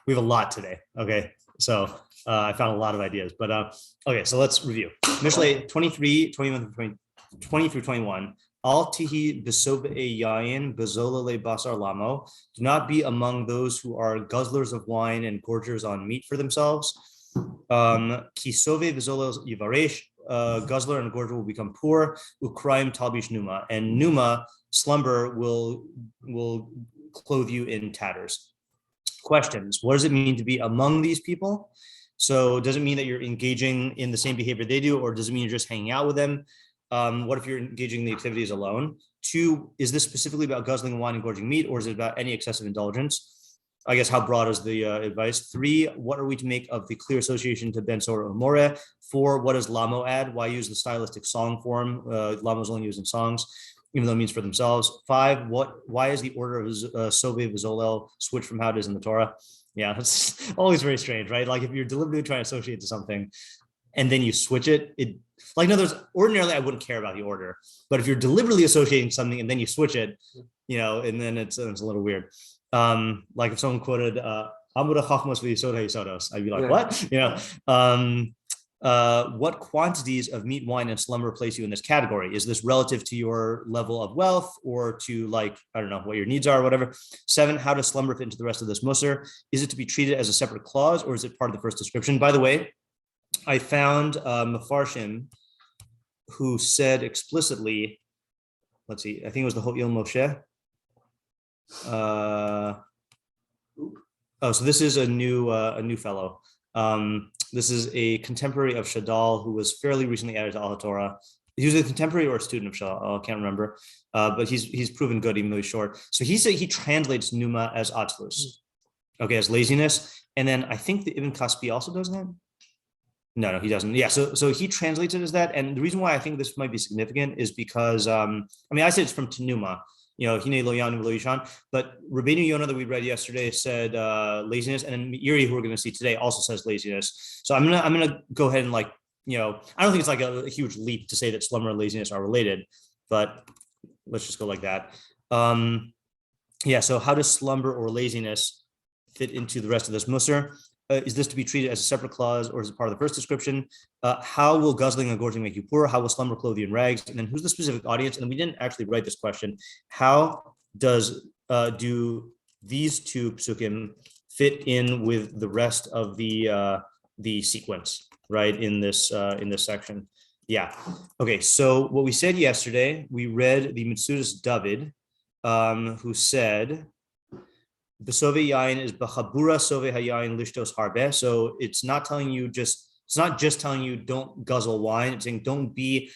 We have a lot today. Okay, so I found a lot of ideas, but okay, so let's review. Mishlei 23, 20 through 21. Al tihi besobe yayin bezolale basar lamo. Do not be among those who are guzzlers of wine and gorgers on meat for themselves. Kisove bezolo yivaresh. Guzzler and gorger will become poor. Ukraim talbish numa, and numa, slumber, will clothe you in tatters. Questions: what does it mean to be among these people? So does it mean that you're engaging in the same behavior they do, or does it mean you're just hanging out with them? What if you're engaging in the activities alone? 2, is this specifically about guzzling wine and gorging meat, or is it about any excessive indulgence? I guess, how broad is the advice? 3, what are we to make of the clear association to Ben Sora or More? 4, what does Lamo add? Why use the stylistic song form? Lamo is only used in songs, even though it means for themselves. 5, why is the order of Sove Vizolel switched from how it is in the Torah? Yeah, it's always very strange, right? Like if you're deliberately trying to associate to something and then you switch it, like in other words, ordinarily I wouldn't care about the order, but if you're deliberately associating something and then you switch it, and then it's a little weird. Like if someone quoted Amura Chachmos v'Yisoda Yisodos, I'd be like, what? What quantities of meat, wine, and slumber place you in this category? Is this relative to your level of wealth, or to, like, I don't know, what your needs are or whatever? 7, how does slumber fit into the rest of this musar? Is it to be treated as a separate clause, or is it part of the first description? By the way, I found Mefarshim who said explicitly, let's see, I think it was the Ho'il Moshe. So this is a new fellow. This is a contemporary of Shadal who was fairly recently added to Al Torah. He was a contemporary or a student of Shadal, I can't remember, but he's proven good even though he's short. So he said he translates Numa as Atzlus, okay, as laziness, and then I think the Ibn Kaspi also does that. No, he doesn't. Yeah, so he translates it as that, and the reason why I think this might be significant is because I said it's from Tanuma. Hine lo yanu lo yishan, but Rubino Yona that we read yesterday said laziness, and then Meiri, who we're going to see today, also says laziness. So I'm gonna go ahead and I don't think it's like a huge leap to say that slumber and laziness are related, but let's just go like that. So how does slumber or laziness fit into the rest of this musar? Is this to be treated as a separate clause, or is it part of the first description? How will guzzling and gorging make you poor? How will slumber clothe you in rags? And then who's the specific audience? And then we didn't actually write this question. How do these 2 pesukim fit in with the rest of the sequence, right, in this section? Yeah. Okay. So what we said yesterday, we read the Mitzudas David, who said, Besove yayin is b'chabura sove hayayin lishtos harbe. So it's not just telling you don't guzzle wine. It's saying don't be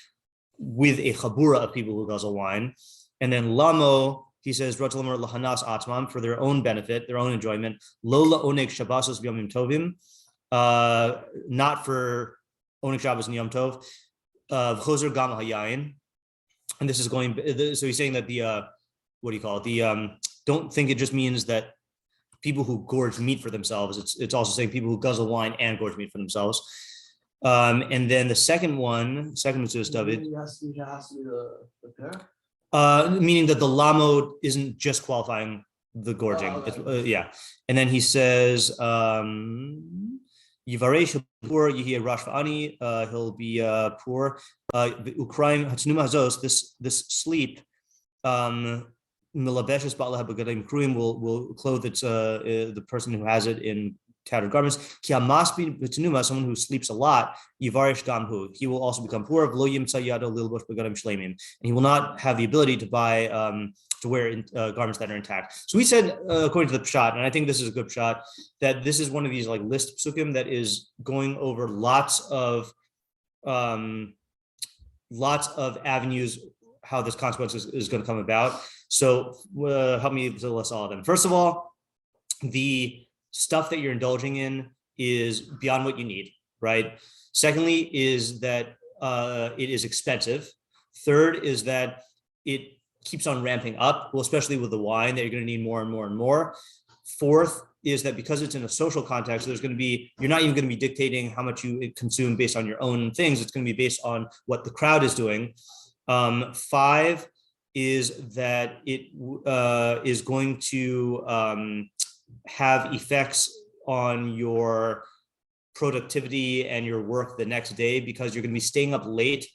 with a chabura of people who guzzle wine. And then lamo, he says, Rotalamer lahanas atmam, for their own benefit, their own enjoyment. Lola oneg shabbasos b'yomim tovim, not for oneg Shabbos and Yom Tov. V'chozer gam hayayin, and this is going. So he's saying that the what do you call it? Don't think it just means that people who gorge meat for themselves. It's also saying people who guzzle wine and gorge meat for themselves. And then the second Mitzvah David, meaning that the lamo isn't just qualifying the gorging. And then he says, Yivaresh poor, Yehi Rash V'ani, he'll be poor. Ukraim Hatznuma Hazos, this sleep, Milabeshes Ba'la Habagadim Kruim will clothe the person who has it in tattered garments. Ki Hamasbi B'Tanuma, someone who sleeps a lot, Yivarish Gamhu, he will also become poor. V'lo Yimtza Yado Lilbosh B'Gadim Shleimim, and he will not have the ability to buy to wear garments that are intact. So we said, according to the pshat, and I think this is a good pshat, that this is one of these like list pesukim that is going over lots of avenues how this consequence is going to come about. So help me to list all of them. First of all, the stuff that you're indulging in is beyond what you need, right? Secondly is that it is expensive. Third is that it keeps on ramping up, well, especially with the wine, that you're going to need more and more and more. Fourth is that because it's in a social context, you're not even going to be dictating how much you consume based on your own things. It's going to be based on what the crowd is doing. 5 is that it is going to have effects on your productivity and your work the next day because you're going to be staying up late,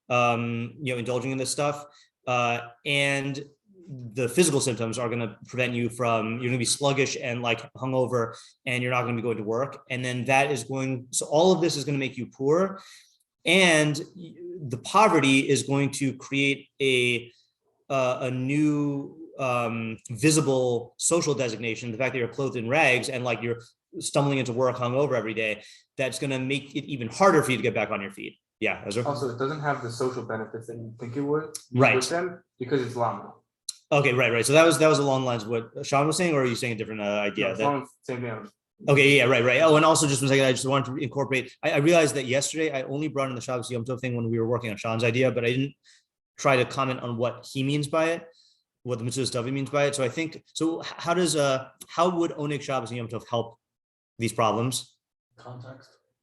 indulging in this stuff. And the physical symptoms are going to prevent you from, you're going to be sluggish and like hungover, and you're not going to be going to work. And then so all of this is going to make you poor. And the poverty is going to create a new visible social designation. The fact that you're clothed in rags and like you're stumbling into work hungover every day, that's going to make it even harder for you to get back on your feet. Yeah. Ezra? Also, it doesn't have the social benefits that you think it would. Right. With them because it's llama. Okay, right. So that was along the lines of what Sean was saying, or are you saying a different idea? No, same thing. Okay, yeah, right. Oh, and also just one second, I just wanted to incorporate. I realized that yesterday I only brought in the Shabbos Yom Tov thing when we were working on Sean's idea, but I didn't try to comment on what he means by it, what the Mitzvah Study means by it. So I think, so how would Oneg Shabbos and Yom Tov help these problems?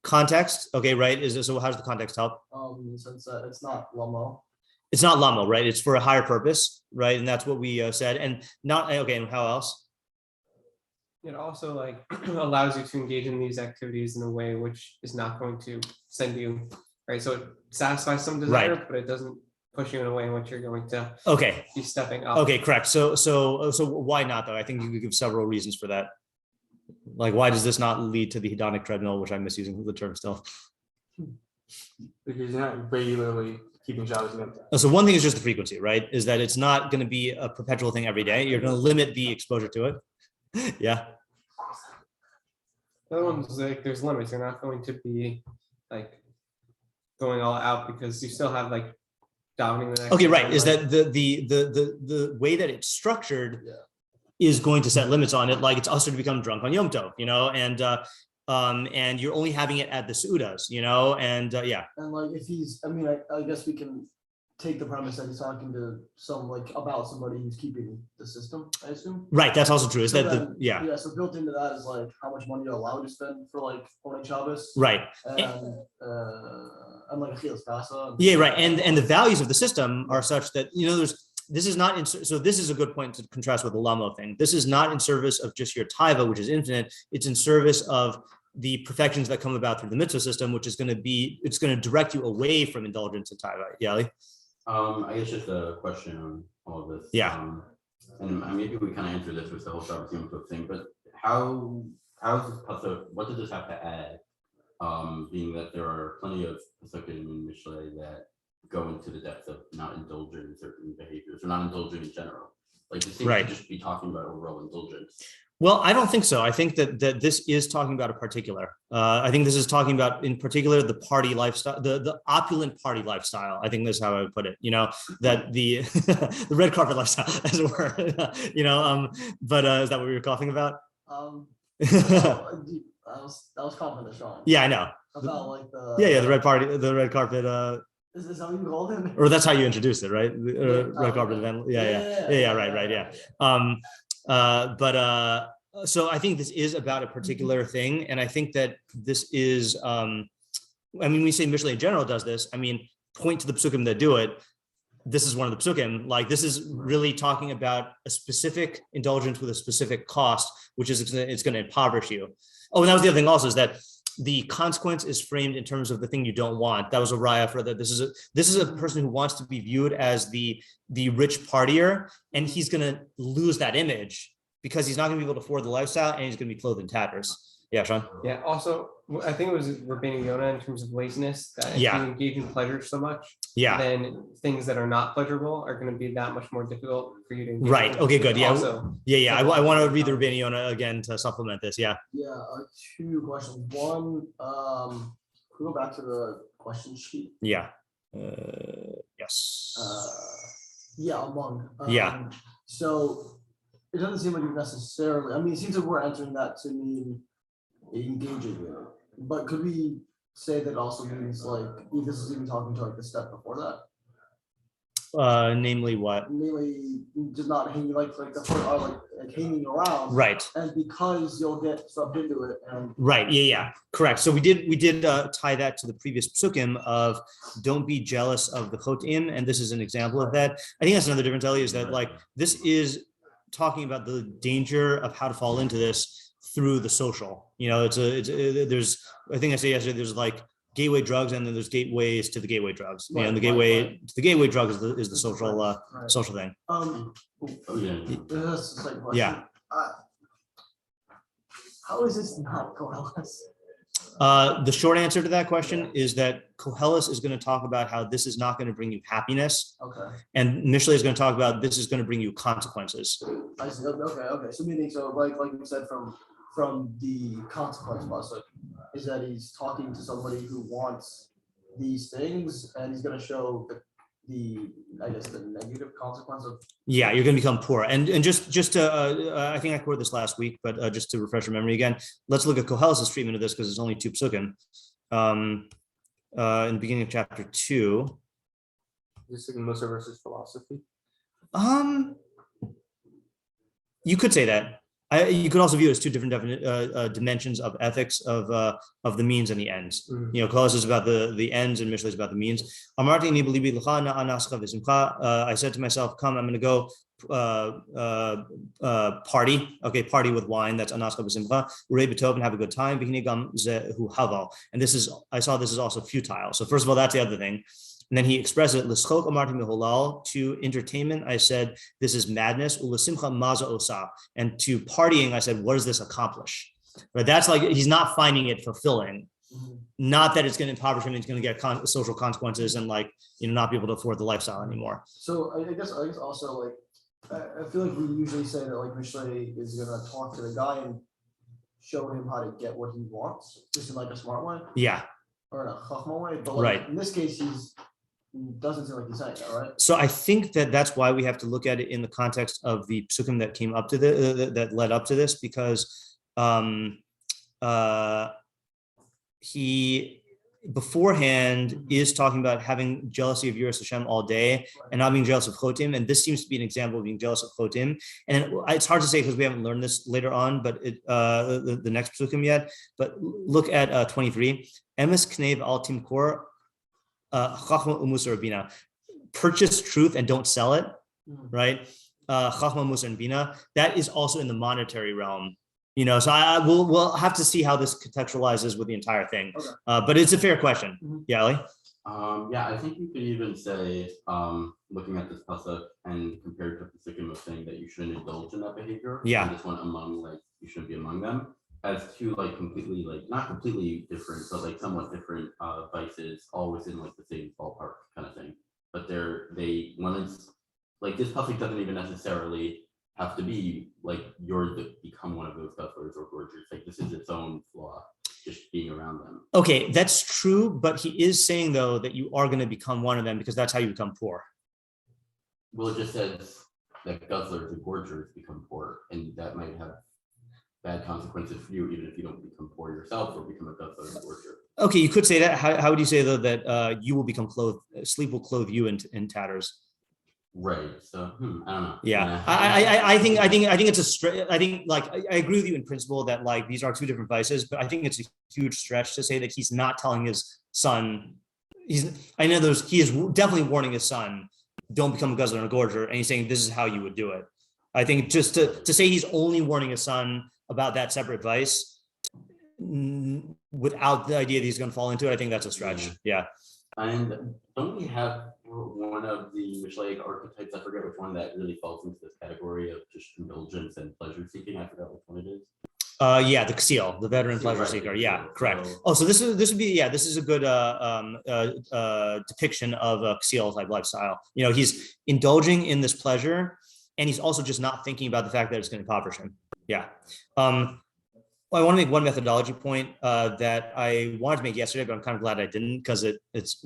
Context. Okay, right. So how does the context help? In the sense that it's not lamo. It's not lamo, right? It's for a higher purpose, right? And that's what we said. And not okay. And how else? It also like allows you to engage in these activities in a way which is not going to send you right. So it satisfies some desire, right, but it doesn't push you in a way in which you're going to be stepping up. Okay, correct. So why not though? I think you could give several reasons for that. Like, why does this not lead to the hedonic treadmill, which I'm misusing the term still? Because you're not regularly keeping Shabbos Yom Tov. So one thing is just the frequency, right? Is that it's not going to be a perpetual thing every day. You're going to limit the exposure to it. Yeah. The other one's like there's limits. You're not going to be like going all out because you still have like davening the next. Okay, right. Is that the way that it's structured is going to set limits on it? Like it's also to become drunk on Yom Tov, and you're only having it at the Seudas, and yeah. And like if he's, I guess we can take the premise that he's talking to about somebody who's keeping the system, I assume. Right, that's also true. Is so that then, Yeah, so built into that is like how much money you're allowed to spend for like Oneg Shabbos. Right. And like Achilas Pasa. Yeah, right. And the values of the system are such that, this is not so this is a good point to contrast with the Lamo thing. This is not in service of just your taiva, which is infinite. It's in service of the perfections that come about through the mitzvah system, which is going to direct you away from indulgence and taiva. Yeah, Ali? I guess just a question on all of this. Yeah. And maybe we kind of answered this with the whole Shabbos Yom Tov thing, but how is this pasuk? What does this have to add? Being that there are plenty of pesukim in Mishlei that go into the depth of not indulging in certain behaviors or not indulging in general. Like it seems to just be talking about overall indulgence. Well, I don't think so. I think that this is talking about a particular. I think this is talking about, in particular, the party lifestyle, the opulent party lifestyle. I think that's how I would put it. That the the red carpet lifestyle, as it were. But is that what we were coughing about? I was coughing the Sean. Yeah, I know. About like the the red carpet. Is this how you called him? Or that's how you introduced it, right? Red carpet event. Yeah. Right. So I think this is about a particular thing, and I think that this is. We say Mishlei in general does this. Point to the pesukim that do it. This is one of the pesukim. Like this is really talking about a specific indulgence with a specific cost, which is it's going to impoverish you. Oh, and that was the other thing also, is that the consequence is framed in terms of the thing you don't want. That was a raya for that. This is a person who wants to be viewed as the rich partier, and he's going to lose that image because he's not going to be able to afford the lifestyle, and he's going to be clothed in tatters. Yeah, Sean. Yeah. Also, I think it was Rubino Yona in terms of laziness. That if you engage in pleasure so much, then things that are not pleasurable are going to be that much more difficult for you to engage. Right. Okay. Good. Yeah. Also, I want to read the Rubino Yona again to supplement this. Yeah. Yeah. Two questions. One, can we go back to the question sheet? Yeah. Yes. Among. So it doesn't seem like you necessarily. It seems like we're entering that to mean engaging in it, but could we say that also means like this is even talking to like the step before that? Namely what? Namely, just not hanging like the foot are like hanging around. Right. And because you'll get sucked into it. And right. Yeah. Correct. So we did tie that to the previous pesukim of don't be jealous of the chotim, and this is an example of that. I think that's another difference, Ellie, is that like this is talking about the danger of how to fall into this. through the social. There's, I think I said yesterday, there's like gateway drugs, and then there's gateways to the gateway drugs. And the gateway to the gateway drug is the social social thing. Oh, yeah. That's the second question. Yeah. How is this not Koheles? The short answer to that question is that Koheles is going to talk about how this is not going to bring you happiness, Okay. and Mishlei is going to talk about this is going to bring you consequences. I see. Okay. So meaning, so like you said, from the consequence pasuk, is that he's talking to somebody who wants these things, and he's going to show the I guess the negative consequence of. Yeah, you're going to become poor. And just to, I think I quoted this last week, but just to refresh your memory again, let's look at Koheles' treatment of this, because it's only 2 pesukim. In the beginning of chapter 2. This is Musa versus philosophy. You could say that. You could also view it as 2 different dimensions of ethics of the means and the ends. Koheles is about the ends, and Mishlei is about the means. I said to myself, come, I'm going to go party. Okay, party with wine. That's anaska v'simcha. Urei b'tov, and have a good time. And I saw this is also futile. So first of all, that's the other thing. And then he expressed it, l'schok amarti miholal, to entertainment, I said, this is madness, u'lesimcha maza osa, and to partying, I said, what does this accomplish? Right, that's like, he's not finding it fulfilling. Not that it's going to impoverish him, he's going to get social consequences and not be able to afford the lifestyle anymore. So I guess also, like, I feel like we usually say that like Mishlei is going to talk to the guy and show him how to get what he wants, just in like a smart way. Yeah. Or in a chachma way, but right. In this case, doesn't seem like he's saying that, right? So I think that's why we have to look at it in the context of the pesukim that came up to that led up to this, because he beforehand is talking about having jealousy of Yiras Hashem all day and not being jealous of chotim, and this seems to be an example of being jealous of chotim. And it's hard to say because we haven't learned this later on, but the next pesukim yet. But look at 23. Emes knev al timkor. Chachma umusa rabina, purchase truth and don't sell it, right? Chachma musa and bina, that is also in the monetary realm, so we'll have to see how this contextualizes with the entire thing. Okay. But it's a fair question. Yeah, Ali? Yeah, I think you could even say, looking at this pasuk and compared to the pesukim of saying that you shouldn't indulge in that behavior. Yeah. And this one you shouldn't be among them. As 2 completely not completely different, but somewhat different vices, all within the same ballpark kind of thing. But one is this pasuk doesn't even necessarily have to be you're become one of those guzzlers or gorgers. This is its own flaw, just being around them. Okay, that's true, but he is saying though that you are going to become one of them because that's how you become poor. Well, it just says that guzzlers and gorgers become poor, and that might have bad consequences for you, even if you don't become poor yourself or become a guzzler or gorger. Okay, you could say that. How would you say though that you will become clothed? Sleep will clothe you in tatters. Right. So I don't know. Yeah, I think it's I agree with you in principle that these are 2 different vices, but I think it's a huge stretch to say that he's not telling his son. He is definitely warning his son, don't become a guzzler and a gorger, and he's saying this is how you would do it. I think just to say he's only warning his son about that separate vice without the idea that he's going to fall into it, I think that's a stretch. Yeah. And don't we have one of the Mishlei archetypes? I forget which one that really falls into this category of just indulgence and pleasure seeking. I forgot which one it is. Yeah, the Ksil, the veteran pleasure seeker. Yeah, correct. So this is a good depiction of a Ksil type lifestyle. He's indulging in this pleasure, and he's also just not thinking about the fact that it's going to impoverish him. Yeah. I want to make one methodology point that I wanted to make yesterday, but I'm kind of glad I didn't because it's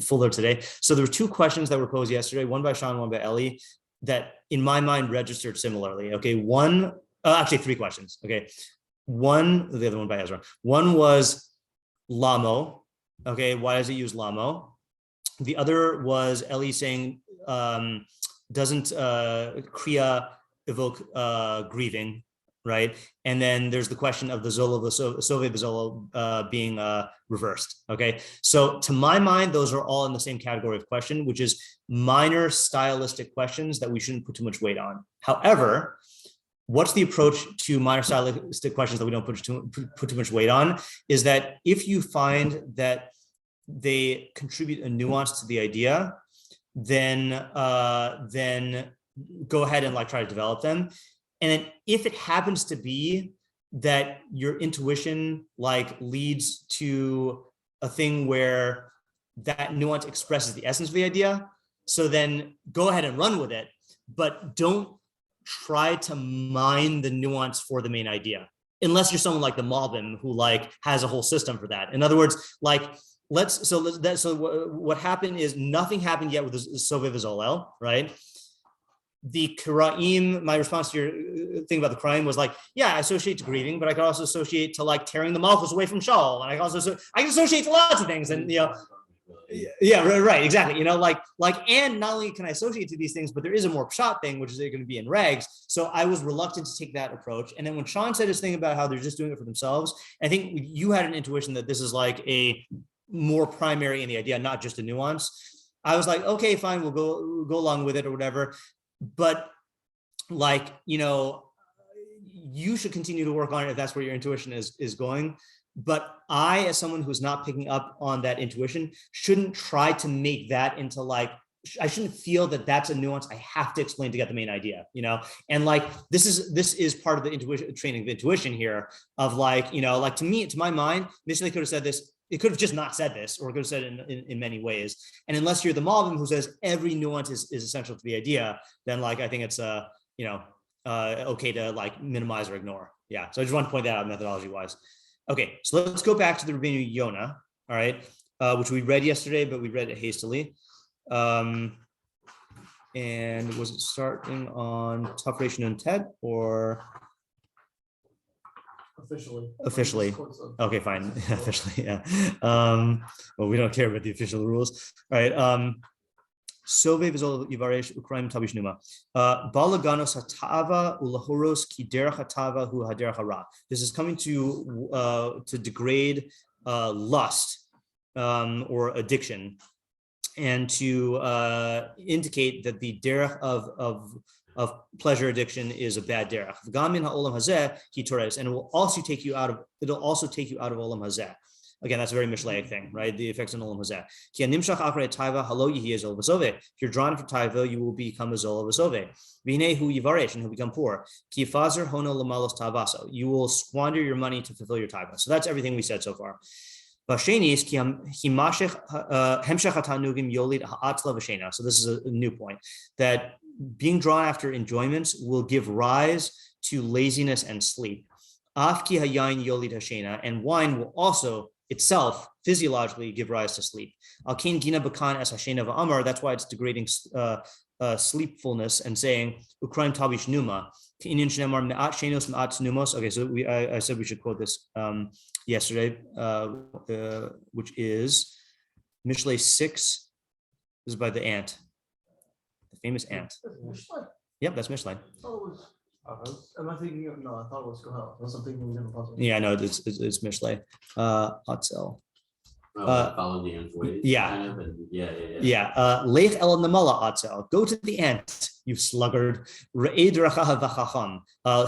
fuller today. So there were 2 questions that were posed yesterday, one by Sean, one by Ellie, that in my mind registered similarly. Okay, actually 3 questions. Okay, the other one by Ezra. One was lamo. Okay, why does it use lamo? The other was Ellie saying, doesn't kriya evoke grieving? Right, and then there's the question of the zola, the sove, the zola being reversed. Okay, so to my mind, those are all in the same category of question, which is minor stylistic questions that we shouldn't put too much weight on. However, what's the approach to minor stylistic questions that we don't put too much weight on? Is that if you find that they contribute a nuance to the idea, then go ahead and like try to develop them. And then if it happens to be that your intuition like leads to a thing where that nuance expresses the essence of the idea, so then go ahead and run with it, but don't try to mine the nuance for the main idea, unless you're someone like the Malbim who like has a whole system for that. In other words, like so what happened is nothing happened yet with the Sovev Zolel, right? The Karaim, my response to your thing about the crime was like, yeah, I associate to grieving, but I could also associate to like tearing the Malchus away from Shaul, and I can associate to lots of things, and yeah, right, exactly. And not only can I associate to these things, but there is a more pshat thing, which is going to be in regs. So I was reluctant to take that approach. And then when Sean said his thing about how they're just doing it for themselves, I think you had an intuition that this is like a more primary in the idea, not just a nuance. I was like, okay, fine, we'll go along with it or whatever. But like, you should continue to work on it if that's where your intuition is going. But I, as someone who's not picking up on that intuition, shouldn't try to make that into like, I shouldn't feel that that's a nuance I have to explain to get the main idea, And like, this is part of the intuition training of intuition here of like, like to my mind, Mishlei could have said this. It could have just not said this, or it could have said it in many ways. And unless you're the Malbim who says every nuance is essential to the idea, then like, I think it's, okay to like minimize or ignore. Yeah. So I just want to point that out methodology wise. Okay, so let's go back to the Rubino Yona, all right, which we read yesterday, but we read it hastily. And was it starting on Tafresh and Ted or? Officially. Okay, fine. Officially, yeah. Well, we don't care about the official rules. All right. Sovev Zol Yivaresh Ukraim Tabish Numa. Balaganos Hatava Ulahoros Ki Derech Hatava Hu Haderech Hara. This is coming to degrade lust or addiction, and to indicate that the derech of pleasure addiction is a bad derech. V'gamin ha'olam hazeh ki tores, and it'll also take you out of olam hazeh. Again, that's a very Mishlei thing, right? The effects on olam hazeh. Ki animshach achrei taiva halo yihi zol v'soveh. If you're drawn for taiva, you will become a zol v'soveh. V'hinei hu yivaresh, and he'll become poor. Ki fazer hono lamalos tavaso. You will squander your money to fulfill your taiva. So that's everything we said so far. So this is a new point, that being drawn after enjoyments will give rise to laziness and sleep. And wine will also itself physiologically give rise to sleep. That's why it's degrading sleepfulness and saying Ukraim tabish numa. Okay, so I said we should quote this yesterday, which is Mishlei 6. This is by the ant, the famous ant. Yep, that's Mishlei. Am I thinking of? No, I thought it was Kohel. Unless I'm thinking of a different puzzle. Yeah, no, it's Mishlei. Atzel. Follow the ant's ways. Yeah. Kind of, and yeah. Lech el namala atzel. Go to the ant, you sluggard.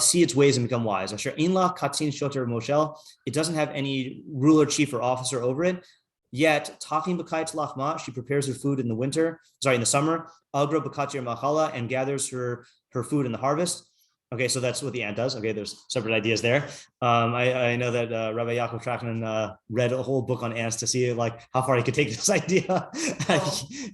See its ways and become wise. Asher inla katzin shoter moshel. It doesn't have any ruler, chief, or officer over it. Yet talking b'kayit lachma, she prepares her food in the summer. Agra b'katir machala, and gathers her food in the harvest. Okay, so that's what the ant does. Okay, there's separate ideas there. I know that Rabbi Yaakov Trachman read a whole book on ants to see like how far he could take this idea.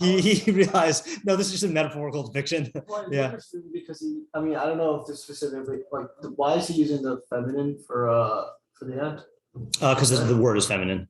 He realized, no, this is just a metaphorical depiction. Well, yeah. Interesting because I don't know if this specifically, like, why is he using the feminine for the ant? Because the word is feminine.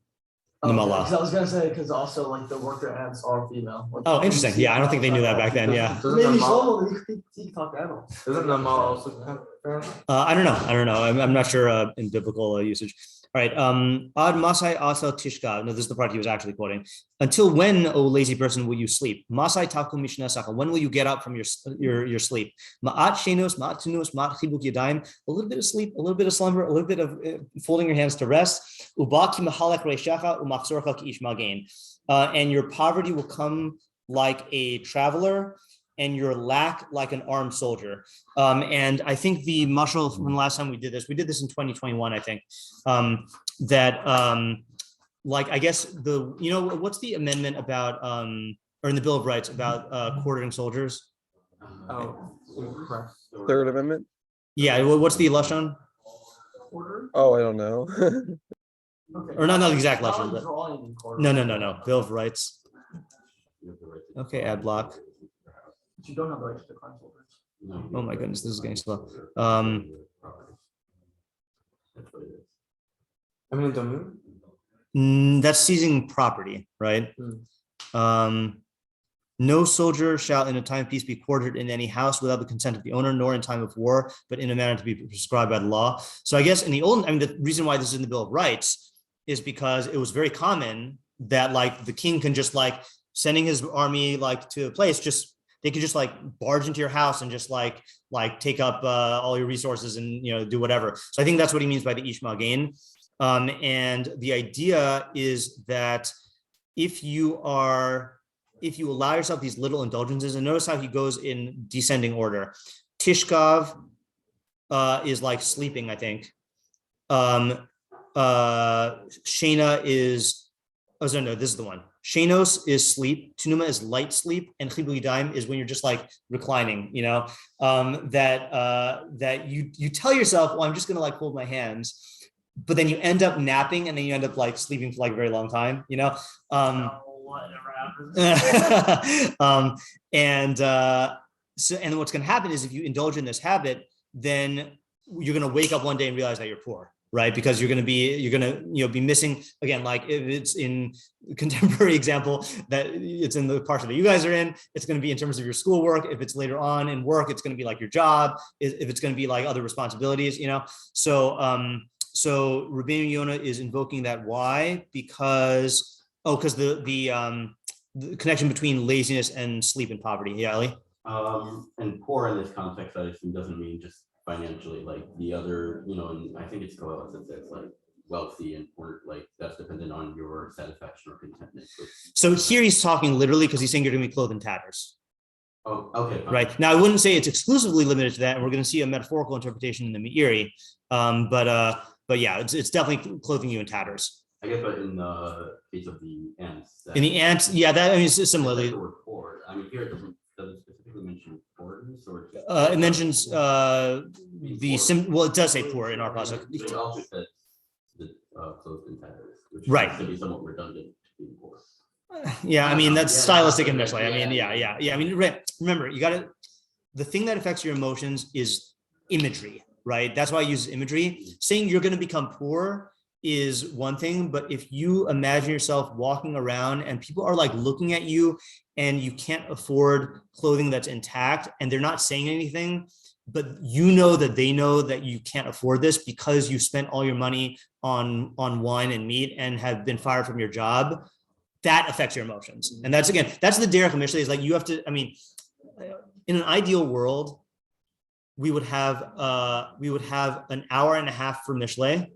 I was gonna say because also like the worker ants are female. Oh, interesting. Yeah, I don't think they knew that back then. Yeah. Maybe so. He can talk to animals. Isn't the mall also have parents? I don't know. I'm not sure in biblical usage. All right. Ad masai asal tishka. No, this is the part he was actually quoting. Until when, O lazy person, will you sleep? Masai taku mishna saka. When will you get up from your sleep? Ma'at shenos, ma'at tunus, ma'at chibuk yadayim. A little bit of sleep, a little bit of slumber, a little bit of folding your hands to rest. Ubaki mahalek reishacha umachzorcha ki ish magain. And your poverty will come like a traveler, and your lack like an armed soldier. And I think the mashal from the last time we did this in 2021, I think, like, I guess what's the amendment about, or in the Bill of Rights about quartering soldiers? Third Amendment? Yeah, what's the lashon? Oh, I don't know. Okay. Or not the exact lashon, but Drawing in quarter. no. Bill of Rights. Okay, ad block. But you don't have the right to decline soldiers. Oh my goodness, this is getting slow. Eminent domain? That's seizing property, right? No soldier shall in a time of peace be quartered in any house without the consent of the owner, nor in time of war, but in a manner to be prescribed by the law. So I guess in the old, the reason why this is in the Bill of Rights is because it was very common that like the king can just like sending his army like to a place, they could just like barge into your house and just like take up all your resources and do whatever. So I think that's what he means by the Ishmael gain. And the idea is that if you allow yourself these little indulgences, and notice how he goes in descending order. Tishkav is like sleeping, I think. Shena is, this is the one. Shenos is sleep, Tunuma is light sleep, and Chibul Yadayim is when you're just like reclining, that you tell yourself, well, I'm just gonna like hold my hands, but then you end up napping and then you end up like sleeping for like a very long time, and what's going to happen is if you indulge in this habit, then you're going to wake up one day and realize that you're poor, right? Because you're going to be missing, again, like if it's in contemporary example that it's in the parts that you guys are in, it's going to be in terms of your schoolwork. If it's later on in work, it's going to be like your job. If it's going to be like other responsibilities, so Rubino Yona is invoking that. Why? Because the connection between laziness and sleep and poverty. Yeah, Ali? And poor in this context, I assume, doesn't mean just financially, like the other, and I think it's Kohelet that says like wealthy and poor, like that's dependent on your satisfaction or contentment. So here he's talking literally because he's saying you're going to be clothed in tatters. Oh, okay. Fine. Right. Now, I wouldn't say it's exclusively limited to that, and we're going to see a metaphorical interpretation in the Meiri. But yeah, it's definitely clothing you in tatters. I guess, but in the case of the ants. In the ants, yeah, that it's similarly. The word poor. Here it doesn't specifically mention poorness, or it mentions it does say poor in our pasuk. It also says clothed in tatters, which right. to be somewhat redundant to being poor. Yeah, that's stylistic in Mishlei. Remember, the thing that affects your emotions is imagery, right? That's why I use imagery. Saying you're going to become poor is one thing, but if you imagine yourself walking around and people are like looking at you and you can't afford clothing that's intact and they're not saying anything, but that they know that you can't afford this because you spent all your money on wine and meat and have been fired from your job, that affects your emotions. And that's the derech of Mishlei, is like you have to, in an ideal world, we would have an hour and a half for Mishlei.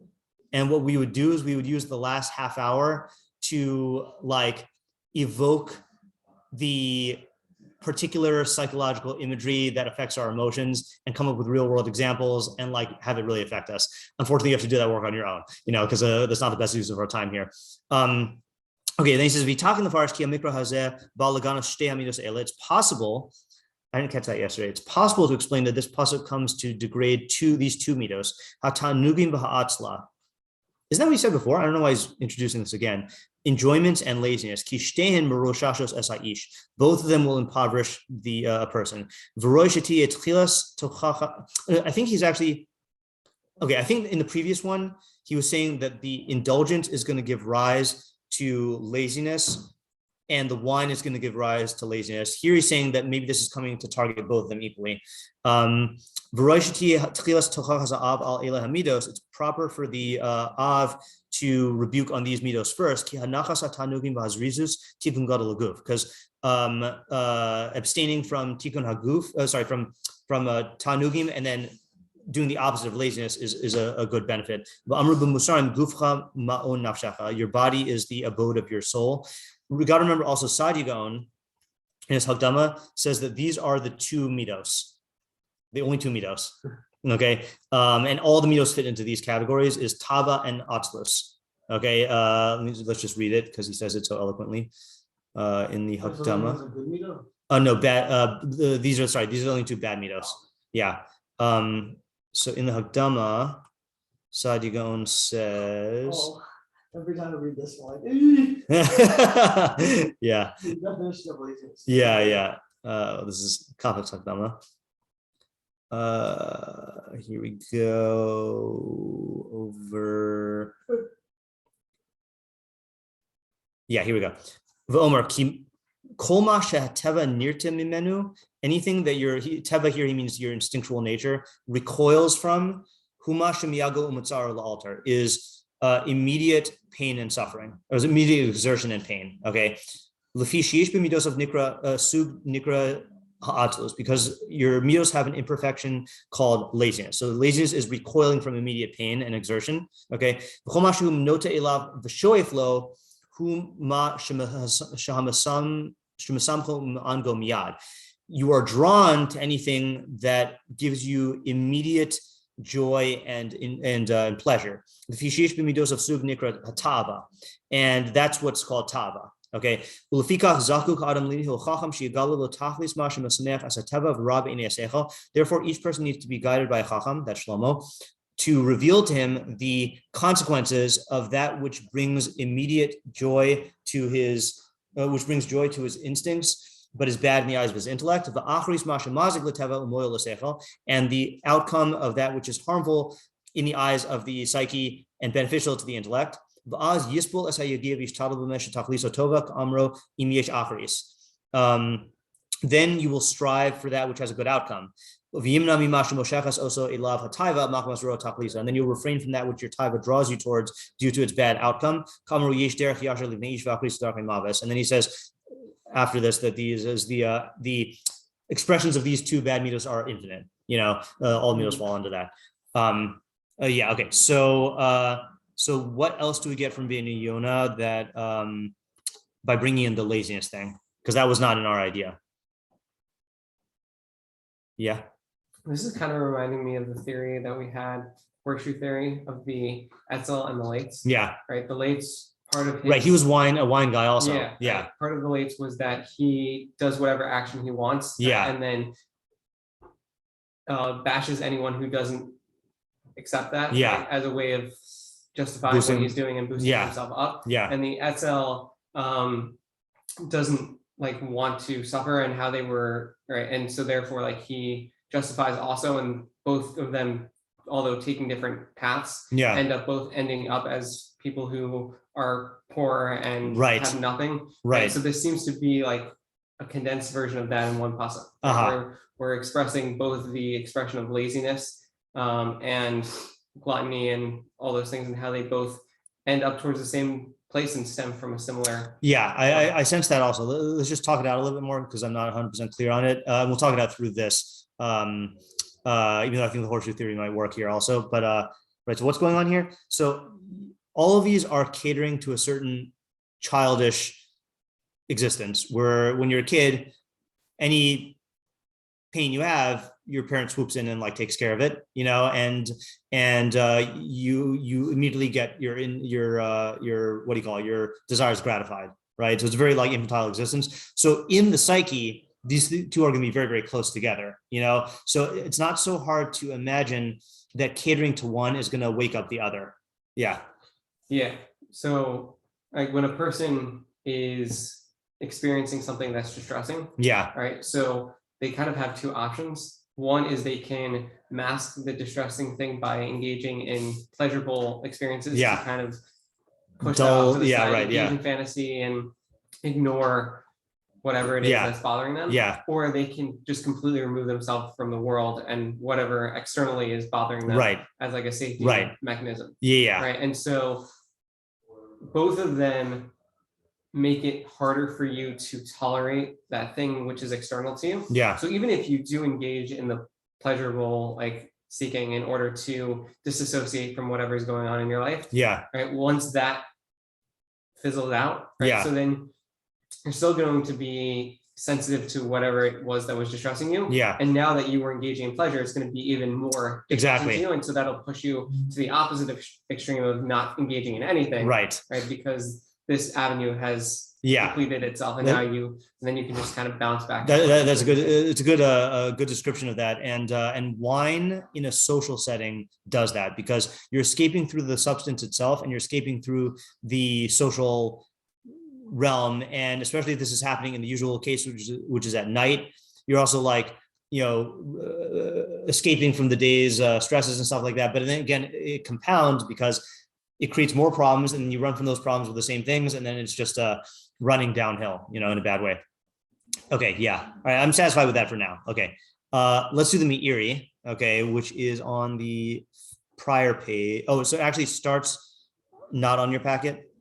And what we would do is we would use the last half hour to like evoke the particular psychological imagery that affects our emotions and come up with real world examples and like have it really affect us. Unfortunately, you have to do that work on your own, because that's not the best use of our time here. Okay, then he says, it's possible, I didn't catch that yesterday. It's possible to explain that this pasuk comes to degrade these two midos, hatanugim v'ha'atzla. Isn't that what he said before? I don't know why he's introducing this again. Enjoyments and laziness. Kishtehen meroshashos esaish. Both of them will impoverish the person. I think he's actually, okay, I think in the previous one, he was saying that the indulgence is going to give rise to laziness and the wine is going to give rise to laziness. Here he's saying that maybe this is coming to target both of them equally. It's proper for the Av to rebuke on these midos first, because abstaining from tikkun haguf, from tanugim, and then doing the opposite of laziness is a good benefit. Your body is the abode of your soul. We got to remember also Sadigon, in his Hagdama says that these are the two midos, the only two midos. Okay, and all the midos fit into these categories is tava and atzlus. Okay, let's just read it because he says it so eloquently in the Hagdama. Oh no, bad. These are the only two bad midos. Yeah. So in the Hagdama, Sadi Gaon says. Oh, every time I read this one, yeah. Yeah. This is Kapak's Hagdama. Here we go over. Yeah, here we go. V'omer ki kol ma she'hateva nirta mimenu. Anything that your teva here, he means your instinctual nature recoils from. Huma shemiyago umatzar la'altar is immediate pain and suffering, or is immediate exertion and pain. Okay, lefi sheish b'midos of nikra sug nikra ha'atzlus, because your midos have an imperfection called laziness. So laziness is recoiling from immediate pain and exertion. Okay, v'chol ma shehu nota elav v'shoef lo huma shemasam shemasamcho ango miyad. You are drawn to anything that gives you immediate joy and pleasure. And that's what's called tava. Okay. Therefore, each person needs to be guided by a chacham, that's Shlomo, to reveal to him the consequences of that which brings immediate joy to his, instincts, but is bad in the eyes of his intellect. And the outcome of that which is harmful in the eyes of the psyche and beneficial to the intellect. Then you will strive for that which has a good outcome. And then you'll refrain from that which your taiva draws you towards due to its bad outcome. And then he says, after this, that these is the expressions of these two bad midos are infinite. All midos fall into that. Yeah. Okay. So what else do we get from Rubino Yona that by bringing in the laziness thing? Because that was not in our idea. Yeah. This is kind of reminding me of the theory that we had, horseshoe theory of the Etzel and the Lates. Yeah. Right. The Lates. Part of his, right, he was a wine guy also. Yeah. Right. Part of the Lates was that he does whatever action he wants. Yeah. And then bashes anyone who doesn't accept that. Yeah. Right, as a way of justifying what he's doing and boosting himself up. Yeah. And the Etzel doesn't want to suffer and how they were, right. And so therefore he justifies also, and both of them, although taking different paths, end up both ending up as people who are poor and have nothing. Right. So this seems to be a condensed version of that in one pasuk. We're expressing both the expression of laziness and gluttony and all those things, and how they both end up towards the same place and stem from a similar. Yeah, I sense that also. Let's just talk it out a little bit more because I'm not 100% clear on it. We'll talk it out through this. Even though I think the horseshoe theory might work here also. But right, so what's going on here? So all of these are catering to a certain childish existence where when you're a kid, any pain you have, your parent swoops in and takes care of it, and you immediately get your your desires gratified, right? So it's a very infantile existence. So in the psyche, these two are going to be very, very close together, so it's not so hard to imagine that catering to one is going to wake up the other. Yeah. So when a person is experiencing something that's distressing, right, so they kind of have two options. One is they can mask the distressing thing by engaging in pleasurable experiences to kind of push that off to the side, engage in fantasy and ignore whatever it is that's bothering them. Or they can just completely remove themselves from the world and whatever externally is bothering them as a safety mechanism. Right. And so both of them make it harder for you to tolerate that thing which is external to you. So even if you do engage in the pleasurable seeking in order to disassociate from whatever is going on in your life. Right. Once that fizzles out, right? So then you're still going to be sensitive to whatever it was that was distressing you. Yeah. And now that you were engaging in pleasure, it's going to be even more Exactly. to you, and so that'll push you to the opposite extreme of not engaging in anything. Right. Right. Because this avenue has Yeah. completed itself, and now then you can just kind of bounce back. That's a good. It's a good description of that. And wine in a social setting does that because you're escaping through the substance itself, and you're escaping through the social realm. And especially if this is happening in the usual case, which is at night, you're also like, escaping from the day's stresses and stuff like that. But then again, it compounds because it creates more problems, and you run from those problems with the same things, and then it's just running downhill, in a bad way. Okay, yeah. All right, I'm satisfied with that for now. Okay, let's do the Meiri, okay, which is on the prior page. Oh, so it actually starts not on your packet.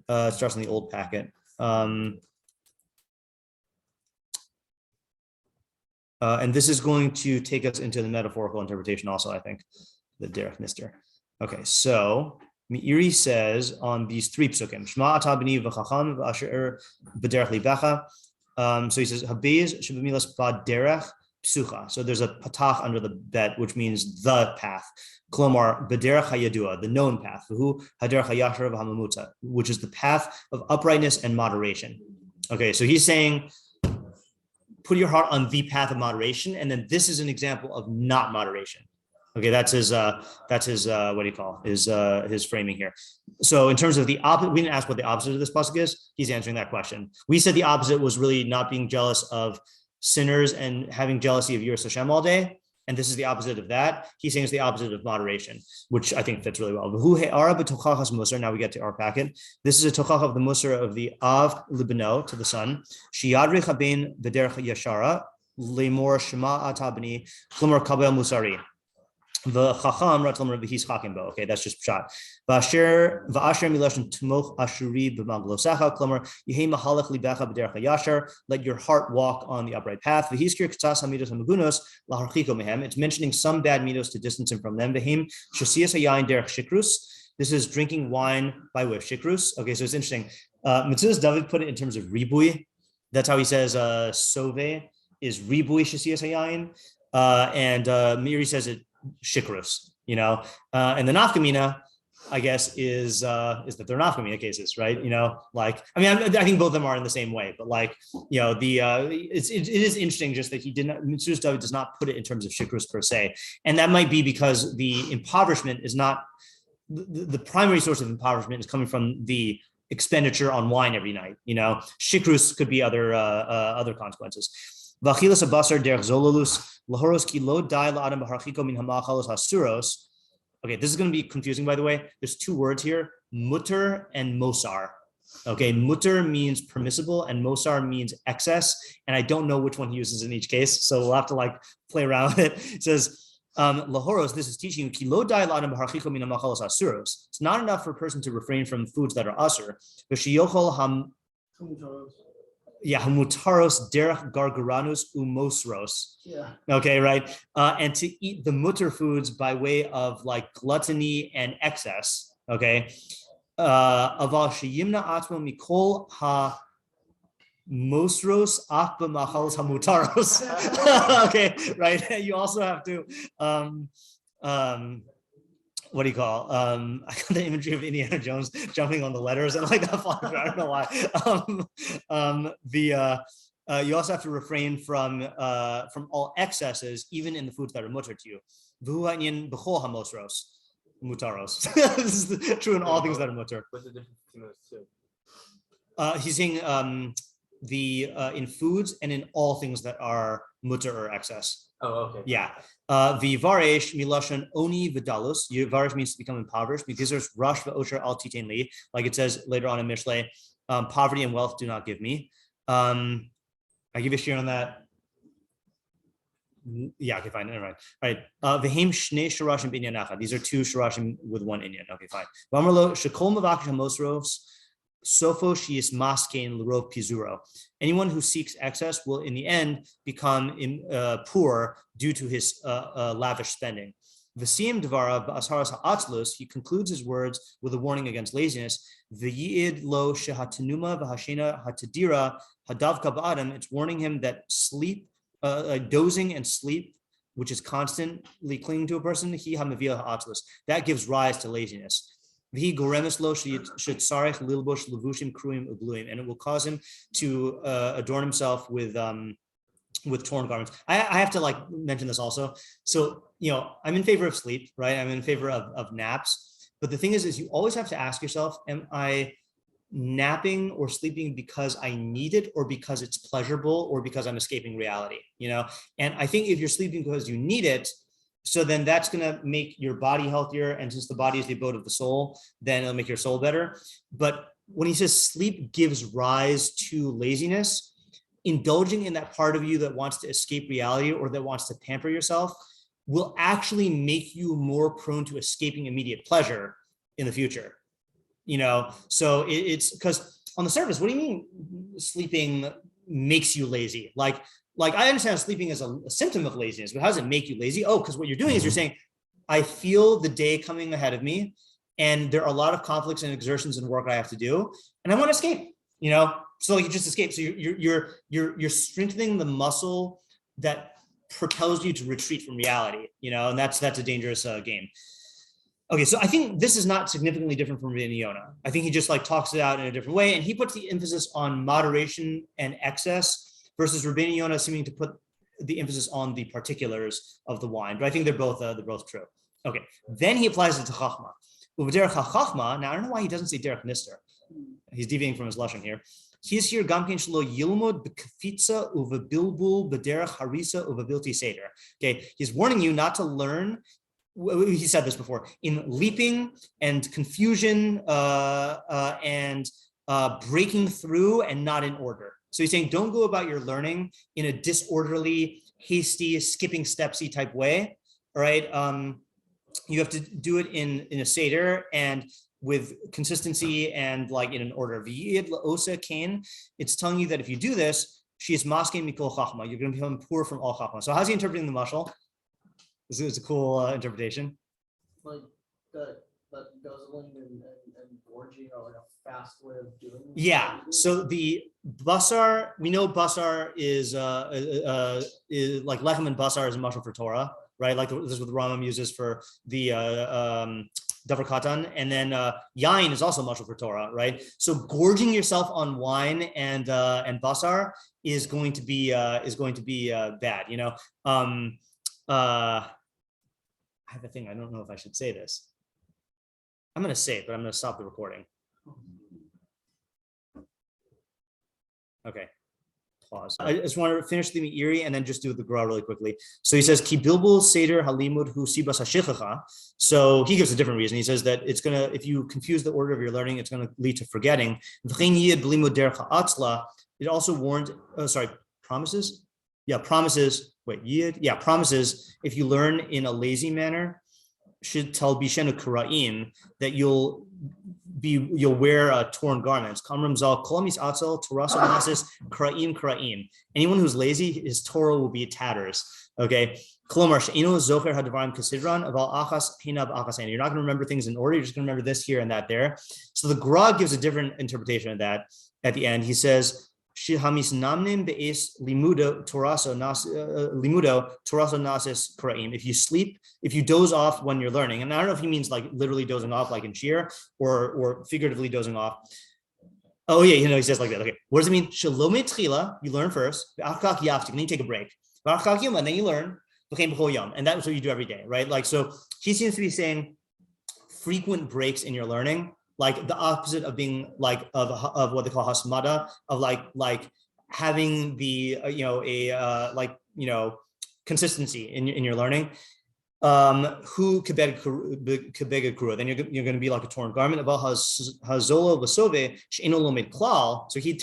It starts on the old packet. And this is going to take us into the metaphorical interpretation also, I think, the derech nistar. Okay, so Meiri says on these three pesukim, Shema ata b'ni v'chacham v'asher b'derech libecha. So he says, Habez sheb'milas b'derech psucha. So there's a patach under the bet, which means the path. Klomar b'derech hayadua, the known path. V'hu haderech hayashar v'hamamutza, which is the path of uprightness and moderation. Okay, so he's saying, put your heart on the path of moderation, and then this is an example of not moderation. Okay, that's his what do you call his framing here. So in terms of the opposite, we didn't ask what the opposite of this pasuk is. He's answering that question. We said the opposite was really not being jealous of sinners and having jealousy of Yiras Hashem all day. And this is the opposite of that. He's saying it's the opposite of moderation, which I think fits really well. Now we get to our packet. This is a tochach of the musar of the Av Rubino to the son. Shiyadrich haben b'derech yashara lemor shema atabni klumar kabel musari. The chacham ratlam rabihis chakim bo. Okay, that's just pshat. Va'asher milashon tmoch ashuri b'maglosecha klumar yehei mahalach libecha b'derech hayashar. Let your heart walk on the upright path. V'hiskir k'tzas hamidos hamagunos laharchiko mehem. It's mentioning some bad midos to distance him from them. V'him shasias hayayin derech shikrus. This is drinking wine by way of shikrus. Okay, so it's interesting. Metzudas David put it in terms of ribui. That's how he says sove is ribui shasias hayayin, and Meiri says it shikrus, and the nafkamina, I guess, is that they're nafkamina cases, right? I think both of them are in the same way, but it is interesting just that he did not, Metzudas David does not put it in terms of shikrus per se, and that might be because the impoverishment is not the primary source of impoverishment is coming from the expenditure on wine every night. Shikrus could be other consequences. Vachilas abasar derech zololus lahoros ki lo dai la'adam b'harchiko min hamachalos hasuros. Okay, this is going to be confusing, by the way. There's two words here, mutter and mosar. Okay, mutter means permissible and mosar means excess. And I don't know which one he uses in each case. So we'll have to play around with it. It says, lahoros, this is teaching you, ki lo dai la'adam b'harchiko min hamachalos hasuros. It's not enough for a person to refrain from foods that are asur. Hamutaros derech garguranus umosros. Yeah. Okay, right. And to eat the mutter foods by way of gluttony and excess. Okay. Aval sheyimna atmo mikol ha mosros akba machalos hamutaros. Okay, right. You also have to what do you call? I got the imagery of Indiana Jones jumping on the letters and that flying. I don't know why. You also have to refrain from all excesses, even in the foods that are mutter to you. Mutaros. This is true in all things that are mutter. What's the difference between those two? He's saying in foods and in all things that are mutter or excess. Oh, okay. Yeah. Vivaresh milashon oni vidalus. Vivaresh means to become impoverished because there's rush v'osher al titain li, like it says later on in Mishlei. Poverty and wealth do not give me. I give a shiur on that. Yeah, okay, fine. Never mind. All right. V'hem shnei shurashim b'inyan achad. These are two shurashim with one inyan. Okay, fine. V'amarlo shekol mavakish hamosros. Sofo shiis maskein l'rov pizuro. Anyone who seeks excess will, in the end, become poor due to his lavish spending. V'siyim devara b'asharas ha'atzlus. He concludes his words with a warning against laziness. V'yi'id lo shehatanuma v'hashena hatadira Hadavka ba'adam, it's warning him that sleep, dozing and sleep, which is constantly clinging to a person, that gives rise to laziness. And it will cause him to adorn himself with torn garments. I have to mention this also. So, I'm in favor of sleep, right? I'm in favor of naps. But the thing is you always have to ask yourself, am I napping or sleeping because I need it, or because it's pleasurable, or because I'm escaping reality, And I think if you're sleeping because you need it, so then that's going to make your body healthier. And since the body is the abode of the soul, then it'll make your soul better. But when he says sleep gives rise to laziness, indulging in that part of you that wants to escape reality or that wants to pamper yourself will actually make you more prone to escaping immediate pleasure in the future. So it's because on the surface, what do you mean sleeping makes you lazy? Like I understand sleeping is a symptom of laziness, but how does it make you lazy? Oh, because what you're doing is you're saying, I feel the day coming ahead of me, and there are a lot of conflicts and exertions and work I have to do, and I want to escape. So you just escape. So you're strengthening the muscle that propels you to retreat from reality. And that's a dangerous game. Okay, so I think this is not significantly different from Rubino Yona. I think he just talks it out in a different way, and he puts the emphasis on moderation and excess versus Rubino Yona seeming to put the emphasis on the particulars of the wine. But I think they're both true. Okay, then he applies it to chachma. Derech chachma. Now I don't know why he doesn't say derech nistar. He's deviating from his lashon here. He's here gamkein shelo yilmod b'kafitza uvebilbul b'derech harisa uvebilti seder. Okay, he's warning you not to learn. He said this before, in leaping and confusion and breaking through and not in order. So he's saying, don't go about your learning in a disorderly, hasty, skipping stepsy type way. All right. You have to do it in a seder and with consistency and in an order. It's telling you that if you do this, she is masking mikol chachma. You're going to become poor from all chachma. So how's he interpreting the mashal? This is a cool interpretation. Like that guzzling and gorging are a fast way of doing it. Yeah. So the basar, we know basar is like lechem and basar is a mashal for Torah, right? This is what the Rambam uses for the davar katan, and then yain is also mashal for Torah, right? So gorging yourself on wine and basar is going to be bad. I have a thing. I don't know if I should say this. I'm going to say it, but I'm going to stop the recording. Okay. Pause. I just want to finish the Meiri and then just do the Gra really quickly. So he says, Ki bilbul seder halimud hu sibas hashichacha. So he gives a different reason. He says that it's going to, if you confuse the order of your learning, it's going to lead to forgetting. It also warns, promises? Yeah, promises. Wait, yid? Yeah, promises. If you learn in a lazy manner, should tell bishenu karaim that you'll wear torn garments. Kamram zal kolamis atzel torasa nasis karaim. Anyone who's lazy, his Torah will be tatters. Okay. Kolomar she'eno zocher hadvarim kasidran aval achas hinab achasain. You're not going to remember things in order. You're just going to remember this here and that there. So the Gra gives a different interpretation of that. At the end, he says, if you sleep, if you doze off when you're learning, and I don't know if he means literally dozing off like in shiur or figuratively dozing off. Oh yeah, he says like that. Okay, what does it mean? You learn first, and then you take a break, and then you learn, and that's what you do every day, right? So he seems to be saying frequent breaks in your learning, like the opposite of being of what they call hasmada, of having the consistency in your learning. Who kebeg kura? Then you're going to be like a torn garment. About hazolo v'sove she'eno lomed klal. So he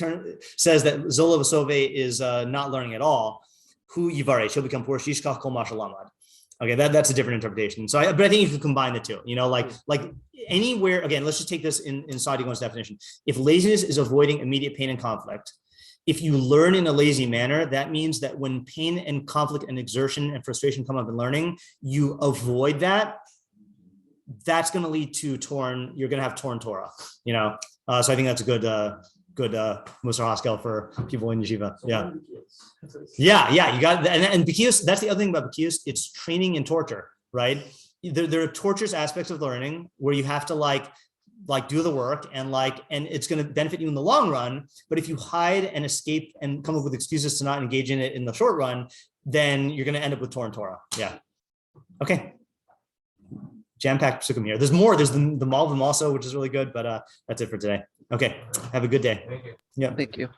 says that zolo v'sove is not learning at all. Who yivare? She'll become poor. Shishkach kol mashalamad. Okay, that's a different interpretation. So, but I think you can combine the two. Like anywhere. Again, let's just take this inside Egon's definition. If laziness is avoiding immediate pain and conflict, if you learn in a lazy manner, that means that when pain and conflict and exertion and frustration come up in learning, you avoid that. That's going to lead to you're going to have torn Torah. So I think that's a good good Musar Haskell for people in yeshiva. So Yeah. one kids. That's what it's- Yeah, you got and B'kiyus, that's the other thing about B'kiyus, it's training and torture, right? There are torturous aspects of learning where you have to like do the work and it's going to benefit you in the long run. But if you hide and escape and come up with excuses to not engage in it in the short run, then you're going to end up with Torah and Torah. Yeah. Okay. Jam-packed pesukim here. There's more. There's the Malvim also, which is really good, but that's it for today. Okay. Have a good day. Thank you. Yeah. Thank you.